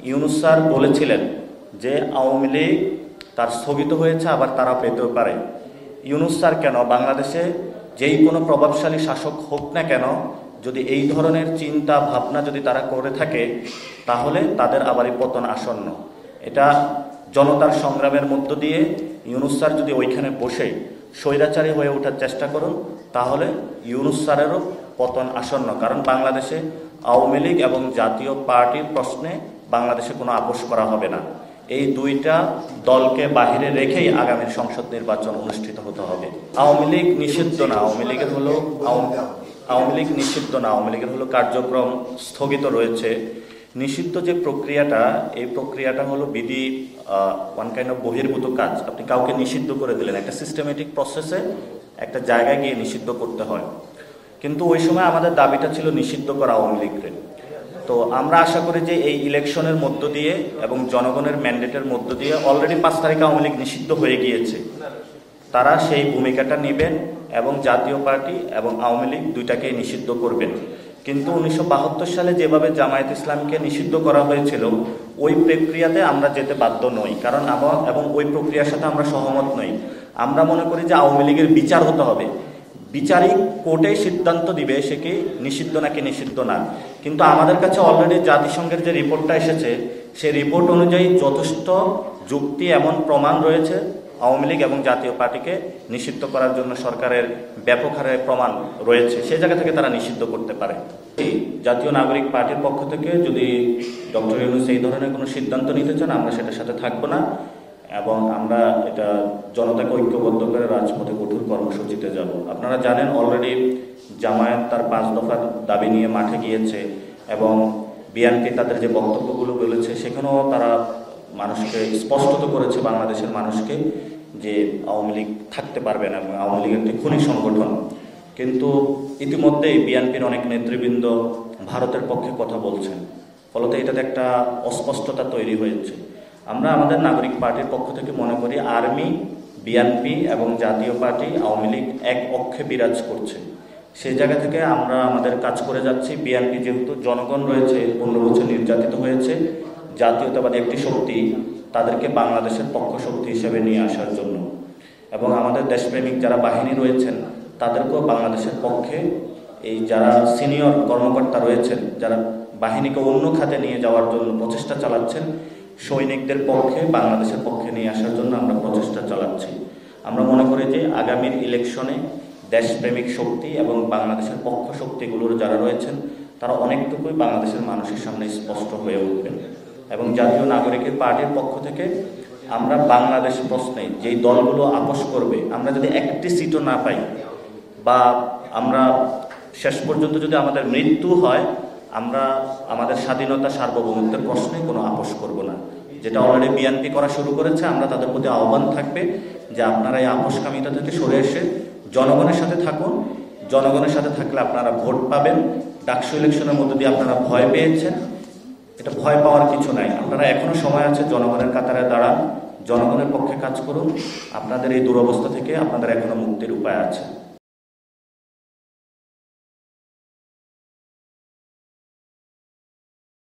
Yunus sir বলেছিলেন যে আওয়ামী লীগ তার স্থগিত হয়েছে, আবার তারা পেতেও পারে। ইউনূস স্যার কেন বাংলাদেশে যেই কোনো প্রভাবশালী শাসক হোক না কেন, যদি এই ধরনের চিন্তা ভাবনা যদি তারা করে থাকে, তাহলে তাদের আবারই পতন আসন্ন। এটা জনতার সংগ্রামের মধ্য দিয়ে ইউনূস স্যার যদি ওইখানে বসে স্বৈরাচারী হয়ে ওঠার চেষ্টা করুন, তাহলে ইউনূস স্যারেরও পতন আসন্ন। কারণ বাংলাদেশে আওয়ামী লীগ এবং জাতীয় পার্টির প্রশ্নে বাংলাদেশে কোনো আপোষ করা হবে না। এই দুইটা দলকে বাহিরে রেখেই আগামীর সংসদ নির্বাচন অনুষ্ঠিত হতে হবে। আওয়ামী লীগ নিষিদ্ধ না, আওয়ামী লীগের হলো কার্যক্রম স্থগিত রয়েছে। নিষিদ্ধ যে প্রক্রিয়াটা, এই প্রক্রিয়াটা হলো বিধি ওয়ান কাইন্ড অফ বহির্ভূত কাজ। আপনি কাউকে নিষিদ্ধ করে দিলেন, একটা সিস্টেমেটিক প্রসেসে একটা জায়গায় গিয়ে নিষিদ্ধ করতে হয়। কিন্তু ওই সময় আমাদের দাবিটা ছিল নিষিদ্ধ করা আওয়ামী লীগকে। তো আমরা আশা করি যে এই ইলেকশনের মধ্য দিয়ে এবং জনগণের ম্যান্ডেটের মধ্য দিয়ে অলরেডি 5 তারিখে আওয়ামী লীগ নিষিদ্ধ হয়ে গিয়েছে, তারা সেই ভূমিকাটা নেবেন এবং জাতীয় পার্টি এবং আওয়ামী লীগ দুইটাকেই নিষিদ্ধ করবেন। কিন্তু 1972 সালে যেভাবে জামায়াত ইসলামকে নিষিদ্ধ করা হয়েছিল, ওই প্রক্রিয়াতে আমরা যেতে বাধ্য নই, কারণ এবং ওই প্রক্রিয়ার সাথে আমরা সহমত নই। আমরা মনে করি যে আওয়ামী লীগের বিচার হতে হবে, বিচারিক কোর্টে সিদ্ধান্ত দিবে সে কি নিষিদ্ধ নাকি নিষিদ্ধ না। কিন্তু আমাদের কাছে অলরেডি জাতিসংঘের যে রিপোর্টটা এসেছে, সেই রিপোর্ট অনুযায়ী যথেষ্ট যুক্তি এমন প্রমাণ রয়েছে আওয়ামী লীগ এবং জাতীয় পার্টিকে নিষিদ্ধ করার জন্য সরকারের ব্যাপক হারে প্রমাণ রয়েছে, সেই জায়গা থেকে তারা নিষিদ্ধ করতে পারে। জাতীয় নাগরিক পার্টির পক্ষ থেকে যদি ডক্টর ইউনূস এই ধরনের কোনো সিদ্ধান্ত নিতে চান, আমরা সেটার সাথে থাকবো না এবং আমরা এটা জনতাকে ঐক্যবদ্ধ করে রাজপথে কঠোর কর্মসূচিতে যাব। আপনারা জানেন অলরেডি জামায়াত তার 5 দফার দাবি নিয়ে মাঠে গিয়েছে এবং বিএনপি তাদের যে বক্তব্যগুলো বলেছে, সেখানেও তারা মানুষকে স্পষ্টত করেছে, বাংলাদেশের মানুষকে, যে আওয়ামী লীগ থাকতে পারবে না এবং আওয়ামী লীগ একটি খুনি সংগঠন। কিন্তু ইতিমধ্যেই বিএনপির অনেক নেতৃবৃন্দ ভারতের পক্ষে কথা বলছেন, ফলত এটাতে একটা অস্পষ্টতা তৈরি হয়েছে। আমরা আমাদের নাগরিক পার্টির পক্ষ থেকে মনে করি আর্মি, বিএনপি এবং জাতীয় পার্টি, আওয়ামী লীগ এক অক্ষে বিরাজ করছে। সেই জায়গা থেকে আমরা আমাদের কাজ করে যাচ্ছি। বিএনপি যেহেতু জনগণ রয়েছে, 15 বছর নির্যাতিত হয়েছে, জাতীয়তাবাদী একটি শক্তি, তাদেরকে বাংলাদেশের পক্ষ শক্তি হিসেবে নিয়ে আসার জন্য, এবং আমাদের দেশপ্রেমিক যারা বাহিনী রয়েছেন তাদেরকেও বাংলাদেশের পক্ষে, এই যারা সিনিয়র কর্মকর্তা রয়েছেন যারা বাহিনীকে অন্য খাতে নিয়ে যাওয়ার জন্য প্রচেষ্টা চালাচ্ছেন, সৈনিকদের পক্ষে বাংলাদেশের পক্ষে নিয়ে আসার জন্য আমরা প্রচেষ্টা চালাচ্ছি। আমরা মনে করি যে আগামীর ইলেকশনে দেশপ্রেমিক শক্তি এবং বাংলাদেশের পক্ষ শক্তিগুলোর যারা রয়েছেন তারা অনেকটুকুই বাংলাদেশের মানুষের সামনে স্পষ্ট হয়ে উঠবেন। এবং জাতীয় নাগরিকের পার্টির পক্ষ থেকে আমরা বাংলাদেশ প্রশ্নে যেই দলগুলো আপোষ করবে, আমরা যদি একটি সিটও না পাই বা আমরা শেষ পর্যন্ত যদি আমাদের মৃত্যু হয়, আমরা আমাদের স্বাধীনতা সার্বভৌমত্বের প্রশ্নে কোনো আপোষ করব না, যেটা অলরেডি বিএনপি করা শুরু করেছে। আমরা তাদের প্রতি আহ্বান থাকবে যে আপনারা এই আপোষকামিতা থেকে সরে এসে জনগণের সাথে থাকুন। জনগণের সাথে থাকলে আপনারা ভোট পাবেন। ডাকসু ইলেকশনের মধ্যে দিয়ে আপনারা ভয় পেয়েছেন, এটা ভয় পাওয়ার কিছু নাই। আপনারা এখনো সময় আছে, জনগণের কাতারে দাঁড়ান, জনগণের পক্ষে কাজ করুন। আপনাদের এই দুরবস্থা থেকে আপনাদের এখনো মুক্তির উপায় আছে।